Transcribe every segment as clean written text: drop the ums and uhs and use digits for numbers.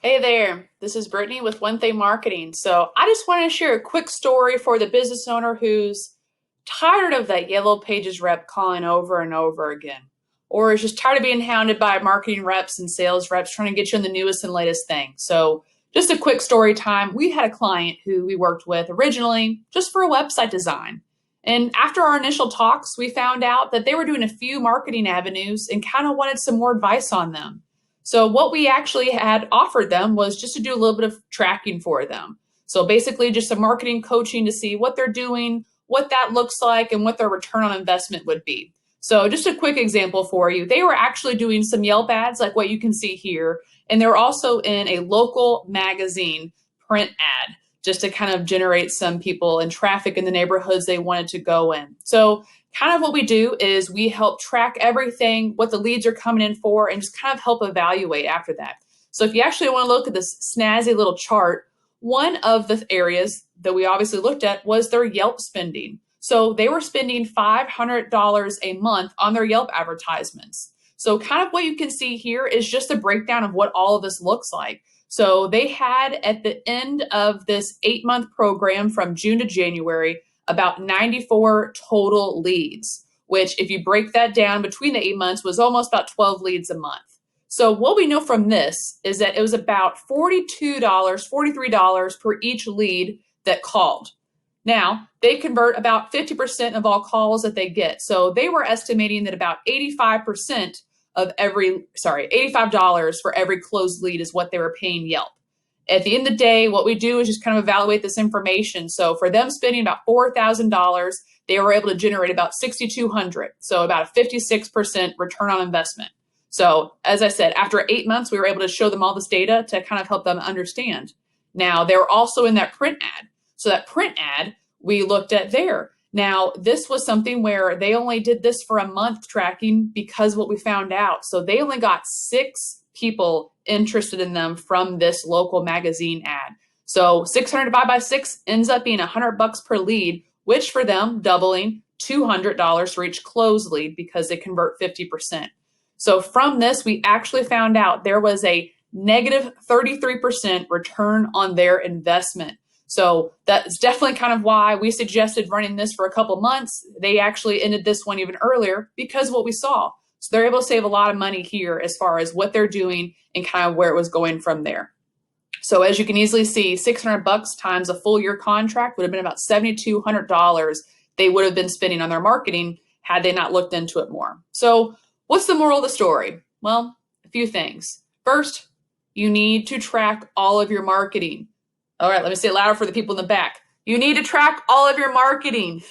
Hey there, this is Brittany with One Thing Marketing. So I just want to share a quick story for the business owner who's tired of that Yellow Pages rep calling over and over again, or is just tired of being hounded by marketing reps and sales reps trying to get you on the newest and latest thing. So just a quick story time. We had a client who we worked with originally just for a website design. And after our initial talks, we found out that they were doing a few marketing avenues and kind of wanted some more advice on them. So what we actually had offered them was just to do a little bit of tracking for them. So basically just some marketing coaching to see what they're doing, what that looks like, and what their return on investment would be. So just a quick example for you. They were actually doing some Yelp ads like what you can see here. And they were also in a local magazine print ad just to kind of generate some people and traffic in the neighborhoods they wanted to go in. So kind of what we do is we help track everything, what the leads are coming in for, and just kind of help evaluate after that. So if you actually want to look at this snazzy little chart, one of the areas that we obviously looked at was their Yelp spending. So they were spending $500 a month on their Yelp advertisements. So kind of what you can see here is just a breakdown of what all of this looks like. So they had at the end of this 8-month program from June to January, about 94 total leads, which if you break that down between the 8 months was almost about 12 leads a month. So what we know from this is that it was about $42, $43 per each lead that called. Now, they convert about 50% of all calls that they get. So they were estimating that about 85% of $85 for every closed lead is what they were paying Yelp. At the end of the day, what we do is just kind of evaluate this information. So for them spending about $4,000, they were able to generate about $6,200. So about a 56% return on investment. So as I said, after 8 months, we were able to show them all this data to kind of help them understand. Now, they were also in that print ad. So that print ad, we looked at there. Now, this was something where they only did this for a month tracking because what we found out. So they only got 6 people interested in them from this local magazine ad. So 600 divided by 6 ends up being $100 per lead, which for them doubling $200 for each closed lead because they convert 50%. So from this, we actually found out there was a negative 33% return on their investment. So that's definitely kind of why we suggested running this for a couple months. They actually ended this one even earlier because of what we saw. So they're able to save a lot of money here as far as what they're doing and kind of where it was going from there. So as you can easily see, $600 times a full year contract would have been about $7,200 they would have been spending on their marketing had they not looked into it more. So what's the moral of the story? Well, a few things. First, you need to track all of your marketing. All right, let me say it louder for the people in the back. You need to track all of your marketing.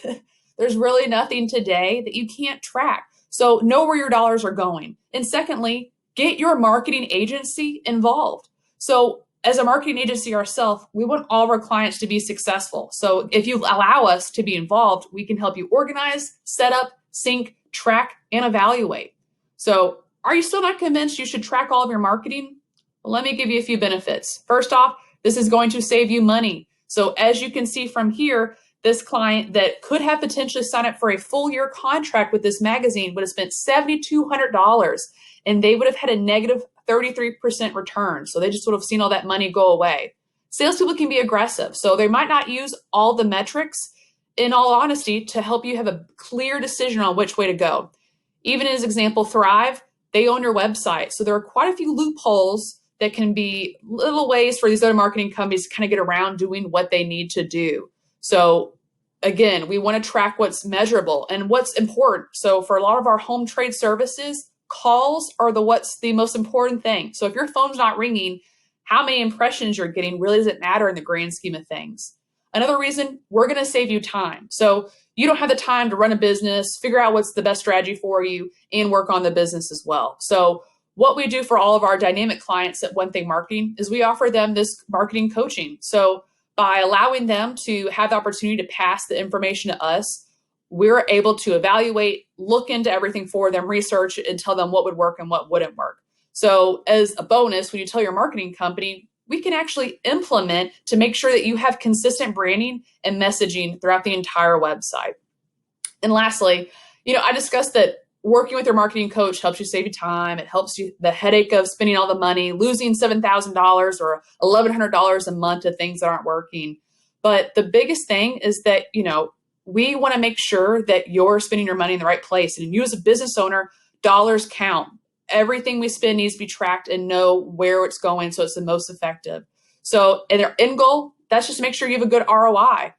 There's really nothing today that you can't track. So know where your dollars are going. And secondly, get your marketing agency involved. So as a marketing agency ourselves, we want all of our clients to be successful. So if you allow us to be involved, we can help you organize, set up, sync, track, and evaluate. So are you still not convinced you should track all of your marketing? Well, let me give you a few benefits. First off, this is going to save you money. So as you can see from here, this client that could have potentially signed up for a full year contract with this magazine would have spent $7,200 and they would have had a negative 33% return. So they just would have seen all that money go away. Salespeople can be aggressive. So they might not use all the metrics, in all honesty, to help you have a clear decision on which way to go. Even as example, Thrive, they own your website. So there are quite a few loopholes that can be little ways for these other marketing companies to kind of get around doing what they need to do. So again, we want to track what's measurable and what's important. So for a lot of our home trade services, calls are what's the most important thing. So if your phone's not ringing, how many impressions you're getting really doesn't matter in the grand scheme of things. Another reason, we're going to save you time. So you don't have the time to run a business, figure out what's the best strategy for you, and work on the business as well. So what we do for all of our dynamic clients at One Thing Marketing is we offer them this marketing coaching. So by allowing them to have the opportunity to pass the information to us, we're able to evaluate, look into everything for them, research, and tell them what would work and what wouldn't work. So as a bonus, when you tell your marketing company, we can actually implement to make sure that you have consistent branding and messaging throughout the entire website. And lastly, I discussed that working with your marketing coach helps you save you time. It helps you the headache of spending all the money, losing $7,000 or $1,100 a month to things that aren't working. But the biggest thing is that, we want to make sure that you're spending your money in the right place. And you as a business owner, dollars count. Everything we spend needs to be tracked and know where it's going so it's the most effective. So in our end goal, that's just to make sure you have a good ROI.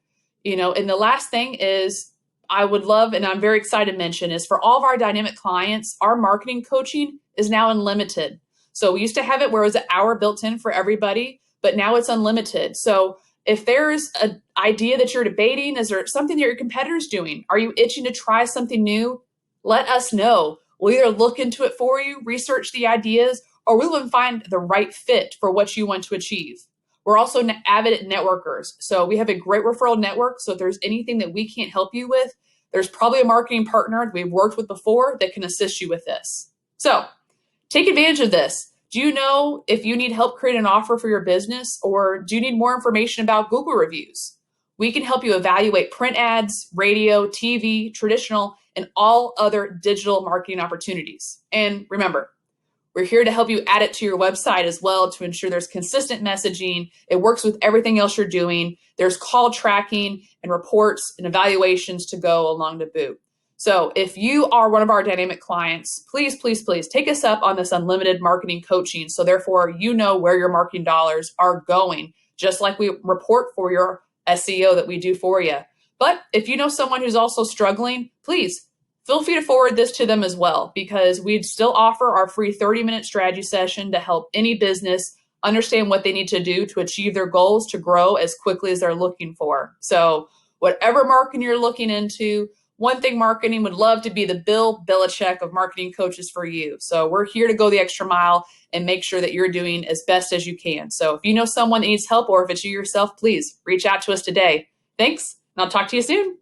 And the last thing is I would love, and I'm very excited to mention, is for all of our dynamic clients, our marketing coaching is now unlimited. So we used to have it where it was an hour built in for everybody, but now it's unlimited. So if there's an idea that you're debating, is there something that your competitor's doing? Are you itching to try something new? Let us know. We'll either look into it for you, research the ideas, or we will find the right fit for what you want to achieve. We're also avid networkers. So we have a great referral network. So if there's anything that we can't help you with, there's probably a marketing partner we've worked with before that can assist you with this. So take advantage of this. Do you know if you need help create an offer for your business, or do you need more information about Google reviews? We can help you evaluate print ads, radio, TV, traditional, and all other digital marketing opportunities. And remember, we're here to help you add it to your website as well to ensure there's consistent messaging. It works with everything else you're doing. There's call tracking and reports and evaluations to go along to boot. So if you are one of our dynamic clients, please, please, please take us up on this unlimited marketing coaching. So therefore, you know where your marketing dollars are going, just like we report for your SEO that we do for you. But if you know someone who's also struggling, please feel free to forward this to them as well, because we'd still offer our free 30-minute strategy session to help any business understand what they need to do to achieve their goals to grow as quickly as they're looking for. So whatever marketing you're looking into, One Thing Marketing would love to be the Bill Belichick of marketing coaches for you. So we're here to go the extra mile and make sure that you're doing as best as you can. So if you know someone that needs help, or if it's you yourself, please reach out to us today. Thanks, and I'll talk to you soon.